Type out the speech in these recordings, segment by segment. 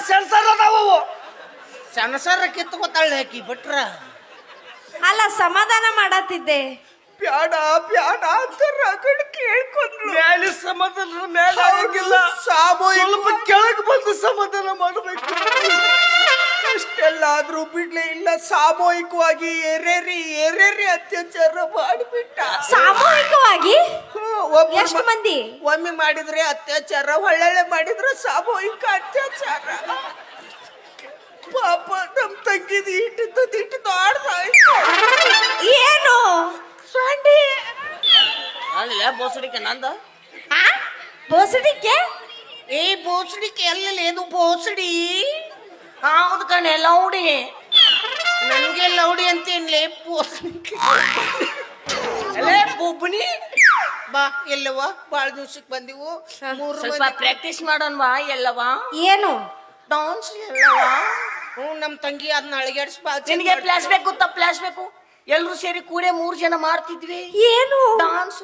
Sensor ಅದಾವು ಸಣ್ಣ ಸರ ಕಿತ್ಕೋತಾಳೆ ಹಾಕಿ ಬಿಟ್ರ ಅಲ್ಲ ಸಮಾಧಾನ ಮಾಡತ್ತಿದ್ದೆ. ಬ್ಯಾಡ ಬ್ಯಾಡ ಅಂತ ರಗಡ್ ಕೇಳ್ಕೊಂಡ್ರು. ಮೇಲೆ ಸಮಾಧಾನ ಮೇಲೆ ಆಗಿಲ್ಲ, ಸ್ವಲ್ಪ ಕೆಳಗೆ ಬಂದು ಸಮಾಧಾನ ಮಾಡಬೇಕು. ಅಷ್ಟೆಲ್ಲಾದ್ರೂ ಬಿಡ್ಲೇ ಇಲ್ಲ. ಸಾಮೂಹಿಕವಾಗಿ ಎರೇರಿ ಅತ್ಯಾಚಾರ ಮಾಡಿಬಿಟ್ಟ. ಸಾಮೂಹಿಕವಾಗಿ ಎಷ್ಟು ಮಂದಿ? ಒಮ್ಮೆ ಮಾಡಿದ್ರೆ ಅತ್ಯಾಚಾರ, ಒಳ್ಳೆ ಮಾಡಿದ್ರೆ ಸಾಮೂಹಿಕ ಅತ್ಯಾಚಾರ. ಪಾಪ ನಮ್ ತಂಗಿದ ಇಟ್ಟು ಆಡ್ದಾಯ್ತು. ಏನು ಸ್ವಾಂಡಿ ಅಲ್ಲ ಬೋಸಡಿಕೆ ನಂದ ಬೋಸಡಿಕೆ? ಏ ಬೋಸಡಿಕೆ ಎಲ್ಲ ಇದು ಬೋಸಡಿ. ಹೌದು ಕಣೆ ಲೌಡಿ. ನನ್ಗೆ ಲೌಡಿ ಅಂತೇನ್ಲೇ ಬೋಸಡಿಕೆ. ಅಲ್ಲೇ ಬೊಬ್ಬನಿ ಬಾ ಎಲ್ಲವ ಬಾಳ ದಿವ್ಸಕ್ಕೆ ಬಂದಿವು. ಸ್ವಲ್ಪ ಪ್ರಾಕ್ಟೀಸ್ ಮಾಡೋಣ ಬಾ ಎಲ್ಲವ. ಏನು ಡಾನ್ಸ್ ಎಲ್ಲವ? ನಮ್ ತಂಗಿ ಅದನ್ನ ಅಳಗಾಡಿಸ್ಬಾ. ನಿನಗೆ ಫ್ಲಾಶ್ ಬೇಕು ಫ್ಲಾಶ್ ಬೇಕು. ಎಲ್ರು ಸೇರಿ ಕೂಡೆ 3 ಜನ ಮಾಡ್ತಿದ್ವಿ. ಏನು ಡಾನ್ಸ್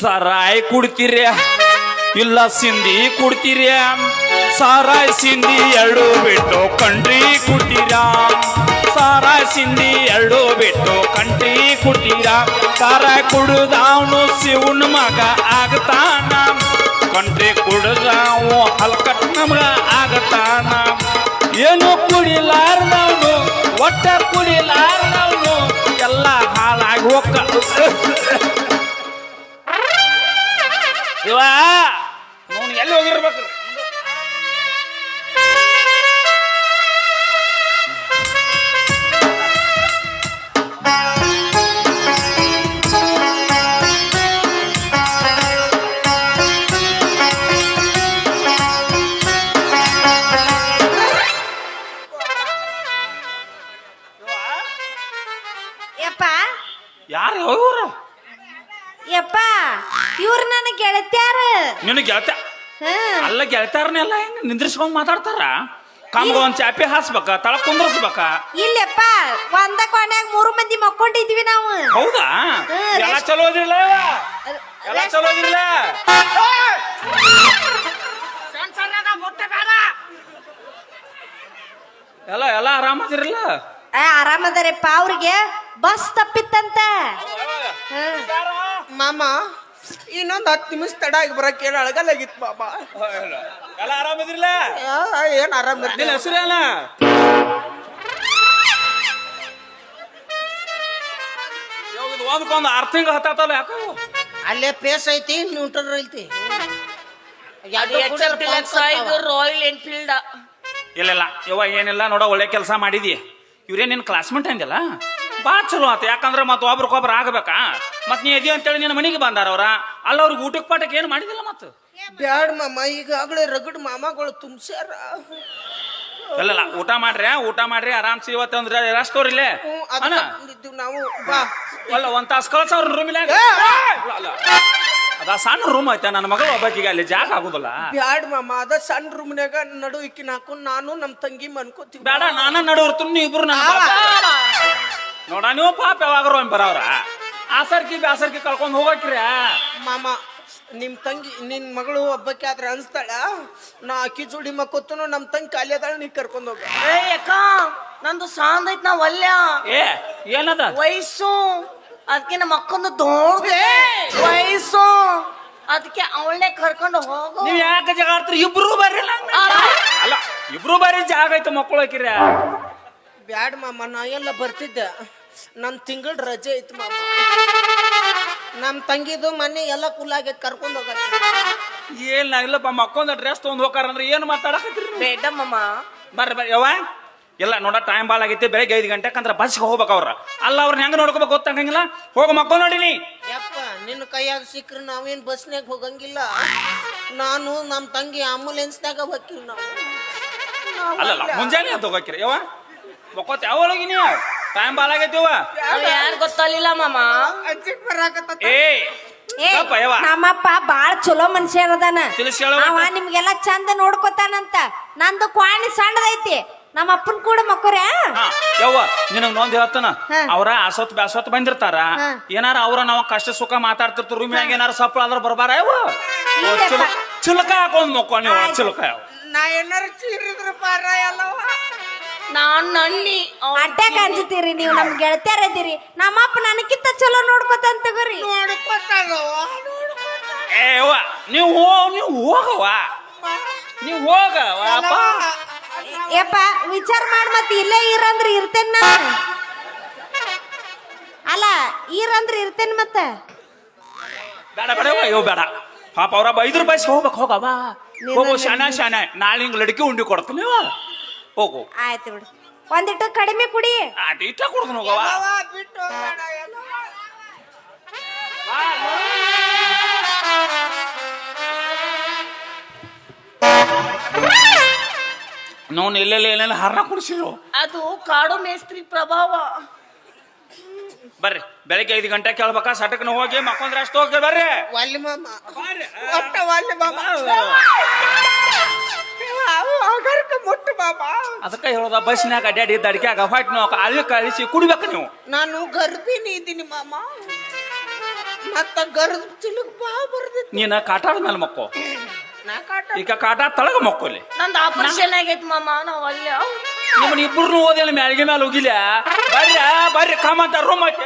ಸರಾಯ್ ಕುಡ್ತೀರಿ ಇಲ್ಲ ಸಿಂಧಿ ಕುಡ್ತೀರಿ? ಸಾರಾಯ್ ಸಿಂಧಿ ಎರಡು ಬಿಟ್ಟು ಕಂಟ್ರಿ ಕುಡ್ತೀರಾ? ಸಾರಾಯ್ ಸಿಂಧಿ ಎರಡು ಬಿಟ್ಟು ಕಂಟ್ರಿ ಕುಡ್ತೀರಾ? ಸಾರಾಯ್ ಕುಡ್ದವನು ಶಿವನ ಮಗ ಆಗ್ತಾನ, ಕಂಟ್ರಿ ಕುಡ್ದವು ಹಲ್ಕಟ್ ನಮಗ ಆಗತಾನ. ಏನು ಕುಡಿಲಾರ್ದವನು ಒಟ್ಟ ಕುಡಿಲಾರ್ದವನು ಎಲ್ಲ ಹಾಳಾಗಿ ಹೋಗ. ಇವ ನೋನ್ ಎಲ್ಲಿ ಹೋಗಿರ್ಬೇಕು? ಯಾರು ಹೋಗ್ರು? ಯಪ್ಪ ಇವ್ರು ನನ್ನ ಗೆಳತ್ಯಾರ. ನಿನ್ನ ಗೆಳತ ಅಲ್ಲ, ಗೆಳತಾರನ್ನೆಲ್ಲ ಹೆಂಗ ನಿಂದ್ರಿಸ್ಕೊಂಡ್ ಮಾತಾಡ್ತಾರ? ಕಮ್ಗ ಒಂದ್ ಚಾಪಿ ಹಾಸ್ಬೇಕ, ತಳ ಕುಂದ್ರಸ್ಬೇಕ. ಇಲ್ಲಪ್ಪ ಒಂದ ಕೋಣೆಯಾಗ 3 ಮಂದಿ ಮಕ್ಕೊಂಡಿದ್ವಿ ನಾವು. ಹೌದಾ? ಎಲ್ಲ ಚಲೋ ಅದಿಲ್ಲ, ಎಲ್ಲ ಚಲೋ ಅದಿಲ್ಲ. ಎಲ್ಲ ಎಲ್ಲ ಆರಾಮದಿರಲ್ಲ? ಆರಾಮದಾರಪ್ಪ. ಅವ್ರಿಗೆ ಬಸ್ ತಪ್ಪಿತ್ತಂತ. ಮಾಮ ಇನ್ನೊಂದು 10 ನಿಮಿಷ ತಡ ಆಗಿ ಬರಕ್ಕೆ ಏನು ಅಳಗಲಾಗಿತ್ತು ಮಾಮ. ಎಲ್ಲ ಆರಾಮದಿರಲ್ಲ? ಏನ್ ಆರಾಮ. ನಿನ್ನ ಹೆಸರೇನ? ಒಂದ್ಕೊಂದು 6 ತಿಂಗಳು ಹತ್ತಾತಲ್ಲ ಯಾಕೋ? ಅಲ್ಲೇ ಪೇಸ್ ಐತಿ, ನ್ಯೂಟ್ರಲ್ ಐತಿ. ರಾಯಲ್ ಎನ್ಫೀಲ್ಡ್ ಇಲ್ಲ ಇವ ಏನಿಲ್ಲ ನೋಡ, ಒಳ್ಳೆ ಕೆಲಸ ಮಾಡಿದಿ. ಇವ್ರೇ ನಿನ್ನ ಕ್ಲಾಸ್ಮೇಟ್ ಅಂದಿಲ್ಲ, ಭಾಳ ಚಲೋ ಆತ. ಯಾಕಂದ್ರೆ ಮತ್ತೆ ಒಬ್ರಿಗೊಬ್ರು ಆಗಬೇಕಾ? ಮತ್ ನೀ ಎದಿ ಅಂತೇಳಿ ನಿನ್ನ ಮನೆಗೆ ಬಂದಾರ ಅವ್ರ. ಅಲ್ಲ ಅವ್ರಿಗೆ ಊಟಕ್ಕೆ ಪಾಠಕ್ಕೆ ಏನು ಮಾಡಿದಿಲ್ಲ ಮತ್ತ? ಬ್ಯಾಡ ಮಾಮ, ಈಗಾಗಲೇ ರಗಡ್ ಮಾಮಗಳು ತುಂಬ್ಸ್ಯಾರ. ಇಲ್ಲ ಊಟ ಮಾಡ್ರಿ ಆರಾಮ್ಸಿ. ಇವತ್ತಂದ್ರೆ ರೆಸ್ಟ್ ತೋರಿಲ್ಲೇ ನಾವು ಬಾ. ಅಲ್ಲ ಒಂದ್ ತಾಸು ಕಳ್ಸ ಅವ್ರ ರೂಮಿಲ್ಲ. ಅದ ಸಣ್ಣ ರೂಮ್ ಐತೆ, ನನ್ನ ಮಗಳು ಒಬ್ಬಾಕಿಗೆ ಅಲ್ಲಿ ಜಾಗ ಆಗುದಿಲ್ಲ. ಬ್ಯಾಡ ಮಾಮ, ಅದ ಸಣ್ಣ ರೂಮ್ನಾಗ ನಡು ಇಕ್ಕಿನ ಹಾಕೊಂಡು ನಾನು ನಮ್ ತಂಗಿ ಮನ್ಕೋತೀವಿ. ಬೇಡ, ನಾನು ನಡು ಇರ್ತೀನಿ, ನೀವು ಇಬ್ರು ನೋಡ. ನೀವು ಪಾಪ ಯಾವಾಗ್ರು ಬರವ್ರ ಆಸರ್ಕಿ ಬ್ಯಾಸರ್ಕಿ ಕಳ್ಕೊಂಡ್ ಹೋಗಕ್ರಿ. ಮಾಮ ನಿಮ್ ತಂಗಿ ನಿನ್ ಮಗಳು ಒಬ್ಬಕ್ಕೆ ಆದ್ರೆ ಅನ್ಸ್ತಾಳ, ನಾ ಅಕ್ಕಿ ಜೋಡಿ ಮಕ್ಕೋತನು ನಮ್ ತಂಗಿ ಖಾಲಿ ಅದಾಳ, ನೀ ಕರ್ಕೊಂಡ್ ಹೋಗ. ಅಕ್ಕ ನಂದು ಸಾಂದ್ ಐತ್, ನಾವ್ ಅಲ್ಲ. ಏನದ ವಯಸ್ಸು, ಅದಕ್ಕೆ ನಮ್ಮ ಅಕ್ಕೊಂದು ದೊಡ್ಡ ವಯಸ್ಸು, ಅದಕ್ಕೆ ಅವಳನ್ನೇ ಕರ್ಕೊಂಡು ಹೋಗು. ನೀವ್ ಯಾಕೆ ಜಾಗ ಆಡ್ತೀರಿ? ಇಬ್ರು ಬರ್ರಿಲ್ಲ. ಅಲ್ಲ ಇಬ್ರು ಬರ್ರಿ, ಜಾಗ ಐತೆ ಮಕ್ಕಳು ಹಾಕಿರ. ಬ್ಯಾಡ ಮಾಮ, ನಾ ಎಲ್ಲ ಬರ್ತಿದ್ದೆ. ನನ್ ತಿಂಗಳ ರಜೆ ಐತಿ ಮಾಮ. ನಮ್ ತಂಗಿದು ಮನೆ ಎಲ್ಲ ಕುಲ್ಲಾಗಿ ಕರ್ಕೊಂಡ್ ಹೋಗ. ಏನಿಲ್ಲಪ್ಪ, ಮಕ್ಕೊಂದ ಡ್ರೆಸ್ ತಗೊಂಡ್ ಹೋಗಾರಂದ್ರೆ ಏನು ಮಾತಾಡಕತ್ತೀರಿ? ಬೇಡ ಮಾಮ. ಬರ್ರಿ ಯವ್ವ. ಎಲ್ಲ ನೋಡ, ಟೈಮ್ ಭಾಳ ಆಗೈತಿ, ಬೆಳಗ್ಗೆ 5 ಗಂಟೆಗೆ ಅಂದ್ರೆ ಬಸ್ಗೆ ಹೋಗ್ಬೇಕು ಅವ್ರ. ಅಲ್ಲ ಅವ್ರನ್ನ ಹೆಂಗ ನೋಡ್ಕೋಬೇಕು ಗೊತ್ತಾಗಂಗಿಲ್ಲ. ಹೋಗ ಮಕ್ಕೊಂಡ್ ನೋಡಿನಿ. ಯಪ್ಪ ನಿನ್ನ ಕೈಯಾಗ ಸಿಕ್ಕ್ರೆ ನಾವೇನ್ ಬಸ್ನಾಗ ಹೋಗಂಗಿಲ್ಲ. ನಾನು ನಮ್ ತಂಗಿ ಆಂಬುಲೆನ್ಸ್ನಾಗ ಹೋಗ್ತೀವಿ ನಾವು. ಅಲ್ಲಲ್ಲ ಮುಂಜಾನೆ ಅಂತ ಹೋಗಕ್ಕಿರಿ ಯವ್ವ. ಮಕ್ಕೋತ ಯಾವಳಗಿ ನೀವು? ಟೈಮ್ ಭಾಳ ಆಗೈತಿ ಯವ್ವ. ಯಾರು ಗೊತ್ತಾಗಲಿಲ್ಲ ಮಾಮ. ಅಜ್ಜಿಗೆ ಬರಾಕತ್ತ. ಏ ಗಪ್ಪ ಯವ್ವ. ನಮ್ಮಪ್ಪ ಬಾಳ ಚಲೋ ಮನುಷ್ಯ ಅದಾನ ತಿಳಿಸಿ ಹೇಳು ಅವ ನಿಮ್ಗೆಲ್ಲ ಚಂದ ನೋಡ್ಕೊತಾನಂತ ನಂದು ಕ್ವಾಣಿ ಸಣ್ಣದೈತಿ ನಮ್ಮ ಅಪ್ಪನ್ ಕೂಡ ಮಕ್ಕೋರ್ಯಾ ಹಾ, ಯವ್ವ ನಿನಗ್ ನೊಂದ್ ಹೇಳ್ತಾನ ಹಾ. ಅವ್ರ ಅಸತ್ ಬ್ಯಾಸತ್ ಬಂದಿರ್ತಾರ ಹಾ. ಏನಾರ ಅವ್ರ ನಾವ್ ಕಷ್ಟ ಸುಖ ಮಾತಾಡ್ತಿರ್ತಾರ ರೂಮ್ಯಾಗ ಏನಾರ ಸಪ್ಪಳ ಆದ್ರ ಬರ್ಬಾರ ಯವ್ವ ಇಲ್ಲಪ್ಪ. ಚಿಲಕ ಹಾಕೊಂಡ್ ಮಕ್ಕೋ ನೀವು ಆಯ್ತು. ಚಿಲಕ ಯವ್ವ ನಾ ಏನಾರು ಚೀರಿದ್ರ ಪಾರ ಎಲ್ಲವ ನಾನ್ ನನ್ನಿ ಅಡ್ಡಾಗ ಅಂಜತೀರಿ ನೀವು ನಮ್ ಗೆಳತಿಯರದಿರಿ ನಮ್ಮಪ್ಪ ನನಗಿಂತ ಚಲೋ ನೋಡ್ಕೊತಾನ ತಗೋರಿ ನೋಡ್ಕೊತಾಗವ ಏ ಯವ್ವ ನೀವು ಹೋಗವ್ವ ನೀವು ಹೋಗವ್ವ ಅಪ್ಪ ಯಪ್ಪ ವಿಚಾರ ಮಾಡ್ ಮತ್ ಇಲ್ಲೇ ಇರಂದ್ರ ಇರ್ತೇನ ನಾನು ಅಲ್ಲ ಇರಂದ್ರ ಇರ್ತೇನ್ ಮತ್ತ ಬೇಡ ಬೇಡ ಯವ್ ಬೇಡ ಪಾಪ ಅವ್ರ ಐದು ರೂಪಾಯಿ ಹೋಗ್ಬೇಕು ಹೋಗವ್ವ ಹೋಗು ಶಾನ ನಾಳೆ ಹಿಂಗ್ ಲಡ್ಕಿ ಉಂಡಿ ಕೊಡ್ತೀನಿ ಹೋಗು ಆಯ್ತು ಬಿಡು ಒಂದಿಟ್ಟು ಕಡಿಮೆ ಕುಡಿ ಆಟ ಇಷ್ಟ ಕೊಡ್ತೀನಿ ಹೋಗವ್ವ ಬಿಟ್ಟು ಹೋಗ್ಬೇಡ ಎಲ್ಲವ ನಾವು ಎಲ್ಲೆಲ್ಲ ಹಾರ್ನ ಕುಡಿಸಿದ್ರು ಅದು ಕಾಡು ಮೇಸ್ತ್ರಿ ಪ್ರಭಾವ ಬರ್ರಿ ಬೆಳಗ್ಗೆ 5 ಗಂಟೆ ಕೇಳ್ಬೇಕಾ ಸಟಕ್ನ ಹೋಗಿ ಮಕ್ಕೊಂದ್ರೆ ಅಷ್ಟು ಹೋಗಿ ಬರ್ರಿ ವಾಲಿ ಮಾಮ ಒಟ್ಟ ವಾಲಿ ಮಾಮ ಆಗರ್ಕ ಮುಟ್ಟು ಮಾಮ ಅದಕ್ಕೆ ಹೇಳೋದ ಬಸ್ನ್ಯಾಗ ಅಡ್ಡಾಡಿ ದಡ್ಕ್ಯಾಗ ಹೊಟ್ಟೆ ನಾವು ಅಲ್ಲಿ ಕಳಿಸಿ ಕುಡಿಬೇಕು ನೀವು ನಾನು ಗರ್ಭಿಣಿ ಇದ್ದೀನಿ ಮಾಮ ಮತ್ತ ಗರ್ಭ ಚಿಲುಕ್ ಬಾ ಬರ್ದಿತ್ತು ನೀನ ಕಾಟಾಡ ಮೇಲೆ ಮಕ್ಕೋ ನಾ ಕಾಟ ಈಗ ಕಾಟ ತಳಗ ಮಕ್ಕೋಲಿ ನಂದು ಆಪರೇಷನ್ ಆಗೈತ್ ಮಾಮ ನಾವು ಅಲ್ಲೇ ನಿಮ್ಮನ್ನ ಇಬ್ಬರು ಓದಿಲ್ಲ ಮ್ಯಾಲಿಗೆ ಮೇಲೆ ಹೋಗಿಲ್ಲ ಬರ್ರಿ ಕಾಮಂತ ರೂಮ್ ಹಾಕಿ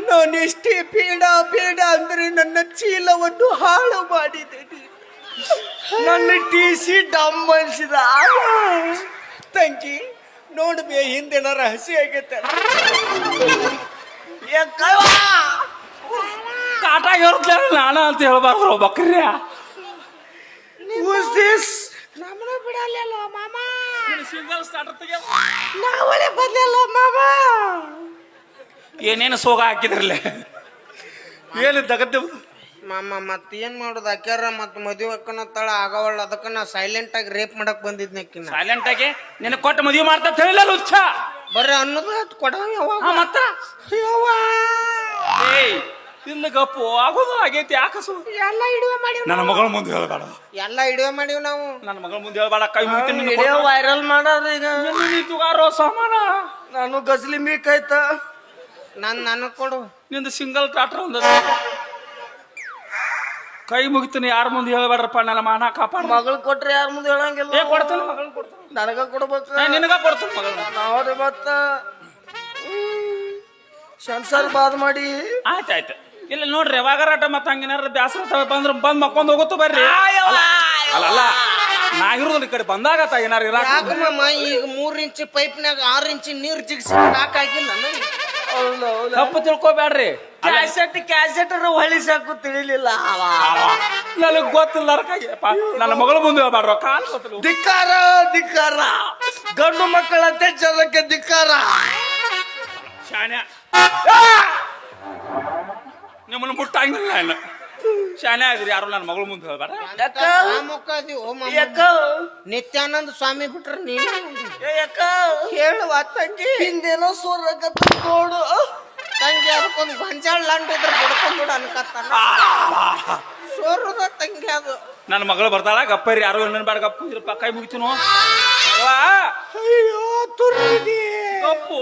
ನಾನಿಷ್ಟೇ ಬೇಡ ಅಂದ್ರೆ ನನ್ನ ಚೀಲವನ್ನು ಹಾಳು ಮಾಡಿದೆ ನನ್ನ ಟಿ.ಸಿ ಡಮ್ ಅನ್ಸಿದ ತಂಗಿ ನೋಡ್ಬೇ ಹಿಂದಿನ ರಹಸ್ಯ ಆಗೈತೆ ಕಾಟ ಇರುತ್ತೆ ನಾನ ಅಂತ ಹೇಳ್ಬಾರ್ದು ಬಕ್ರಿ ನಮ್ಮನ್ನ ಬಿಡಲ್ಲ ಮಾಮ ಸಿಂಗಲ್ ಸ್ಟಾರ್ಟರ್ ತೆಗೆ ನಾವಳೆ ಬರ್ಲಿಲ್ಲ ಮಾಮ ಏನೇನು ಸೋಗ ಹಾಕಿದ್ರಲ್ಲೇ ಏನು ತಗತ್ತೆ ಮಾಮ ಮತ್ತೇನ್ ಮಾಡೋದು ಅಕ್ಯಾರ ಮತ್ ಮದುವೆ ಅಕ್ಕನ ತಳ ಆಗವಳ ಅದಕ್ಕ ನಾ ಸೈಲೆಂಟ್ ಆಗಿ ರೇಪ್ ಮಾಡಕ್ ಬಂದಿದ್ನ ಅಕ್ಕಿನ ಸೈಲೆಂಟ್ ಆಗಿ ನಿನಗೆ ಕೊಟ್ಟು ಮದುವೆ ಮಾಡ್ತಾ ಹೇಳಿಲ್ಲ ಉಚ್ಚ ಬರ್ರಿ ಅನ್ನೋದು ಕೊಡವ ಯಾವಾಗ ಮತ್ತ ಏಯ್ ತಿಂದ ಗಪ್ಪು ಆಗೋದು ಆಗೈತಿ ಯಾಕಸು ಎಲ್ಲ ಇಡುವೆ ಮಾಡಿವ್ ನನ್ನ ಮಗಳ ಮುಂದೆ ಹೇಳ್ಬೇಡ ಎಲ್ಲ ಇಡುವೆ ಮಾಡಿವ್ ನಾವು ನನ್ನ ಮಗಳ ಮುಂದೆ ಹೇಳ್ಬೇಡ ಕೈ ಮುಗಿತೀನಿ ವಿಡಿಯೋ ವೈರಲ್ ಮಾಡೋದು ಈಗ ತುಗಾರೋ ಸಾಮಾನ ನಾನು ಗಜ್ಲಿ ಮೀಕಾಯ್ತ ನನಗ್ ಕೊಡು ನಿಂದು ಸಿಂಗಲ್ ಟ್ರಾಕ್ಟರ್ ಒಂದು ಕೈ ಮುಗಿತೀನಿ ಯಾರ ಮುಂದೆ ಹೇಳ್ಬೇಡ್ರಪ್ಪ ನನ್ನ ಮಾನ ಕಾಪಾಡ ಮಗಳು ಕೊಟ್ರೆ ಯಾರ ಮುಂದೆ ಹೇಳಂಗಿಲ್ಲ ಕೊಡ್ತಾನೆ ಮಗಳು ಕೊಡ್ತಾನೆ ನನಗ ಕೊಡ್ಬೇಕು ನಿನಗ ಕೊಡ್ತಾನೆ ಮಗಳು ನಾವ್ರಿ ಮತ್ತ ಸಂಸಾರ ಬಾದ್ ಮಾಡಿ ಆಯ್ತಾಯ್ತು ಇಲ್ಲ ನೋಡ್ರಿ ಯಾವಾಗಾರಾಟ ಮತ್ತೆ ಹಂಗೇನಾರ ಬ್ಯಾಸರ ಬಂದ್ರ ಬಂದ್ ಮಕ್ಕೊಂಡ್ ಹೋಗುತ್ತು ಬರ್ರಿ ಅಲ್ಲ ನಾ ಇರೋದಿಲ್ಲ ಈ ಕಡೆ ಬಂದಾಗ ಏನಾರ ಇರಾಕ ಯಾಕಮ್ಮ ಈಗ 3 ಇಂಚ್ ಪೈಪ್ನಾಗ 6 ಇಂಚ್ ನೀರ್ ಜಿಗ್ಸಿ ಸಾಕಾಗಿಲ್ಲ ತಪ್ಪು ತಿಳ್ಕೊಬ್ಯಾಡ್ರಿ ಕ್ಯಾಸೆಟ್ ಹೊಳಿ ಸಾಕು ತಿಳಿಲಿಲ್ಲ ನನಗ್ ಗೊತ್ತಿಲ್ಲ ನನ್ನ ಮಗಳ ಮುಂದೆ ಹೇಳ್ಬಾಡ್ರ ಕಾಲ್ ಗೊತ್ತಿಲ್ಲ ಧಿಕ್ಕಾರ ಗಂಡು ಮಕ್ಕಳಂತೆ ಜನಕ್ಕೆ ಧಿಕ್ಕಾರ ಶಾನ್ಯ ನಿಮ್ಮನ್ನ ಮುಟ್ಟಂಗಿಲ್ಲ ನಾನು ಶಾನೆ ಆದ್ರಿ ಯಾರು ನನ್ನ ಮಗಳ ಮುಂದೆ ಹೇಳ್ಬೇಡ ನಿತ್ಯಾನಂದ ಸ್ವಾಮಿ ಬಿಟ್ರ ನೀನು ಹೇಳುವ ತಂಗಿ ಹಿಂದೇನೋ ಸೋರಕತ್ತ ನೋಡು ತಂಗಿ ಅದಕ್ಕೊಂದು ಗೊಂಜಾಳ ಲಂಡ್ ಇದ್ರೆ ಬಿಡ್ಕೊಂಡ್ಬಿಡು ಅನ್ಕತ್ತಾನ ಸೋರದ ತಂಗಿ ಅದು ನನ್ನ ಮಗಳು ಬರ್ತಾಳ ಗಪ್ಪರಿ ಯಾರು ನನ್ನ ಬೇಡ ಗಪ್ಪ ಕುಂದ್ರಪ್ಪ ಕೈ ಮುಗಿತೀನು ಅಯ್ಯೋ ತುರ್ರಿದೆ ಗಪ್ಪು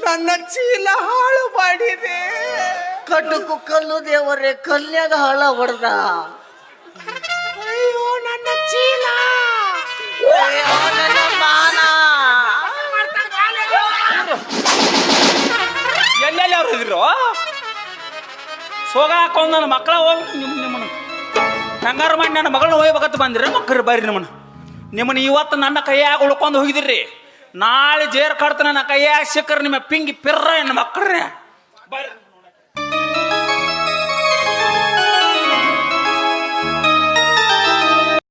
ನನ್ನ ಚೀಲ ಹಾಳು ಮಾಡಿದೆ ಕಡ್ಡಕ್ಕೂ ಕಲ್ಲು ದೇವರೇ ಕಲ್ಯಾಗ ಹಾಳ ಹೊಡೆದ ಅಯ್ಯೋ ನನ್ನ ಚೀಲ ಅಯ್ಯೋ ನನ್ನ ಮಾನ ಎಲ್ಲೆಲ್ಲಿ ಅವ್ರು ಇದ್ರು ಸೋಗ ಹಾಕೊಂಡ್ ನನ್ನ ಮಕ್ಕಳ ಹೋಗಿ ನಿಮ್ಮನ್ನ ಹೆಂಗಾರು ಮಾಡಿ ನನ್ನ ಮಗಳನ್ನ ಹೋಗ್ಬೇಕಂತ ಬಂದಿರ ಮಕ್ಕಳು ಬರ್ರಿ ನಮ್ಮನ್ನ ನಿಮ್ಮನ್ನ ಇವತ್ತು ನನ್ನ ಕೈಯಾಗ ಉಳ್ಕೊಂಡು ಹೋಗಿದಿರಿ, ನಾಳೆ ಜೇರ್ ಕಡ್ತ ನನ್ನ ಕೈಯಾಗ ಸಿಕ್ಕರ್ ನಿಮ್ಮ ಪಿಂಗಿ ಪಿರ್ರ ಎನ್ನ ಮಕ್ಕಳ್ರೆ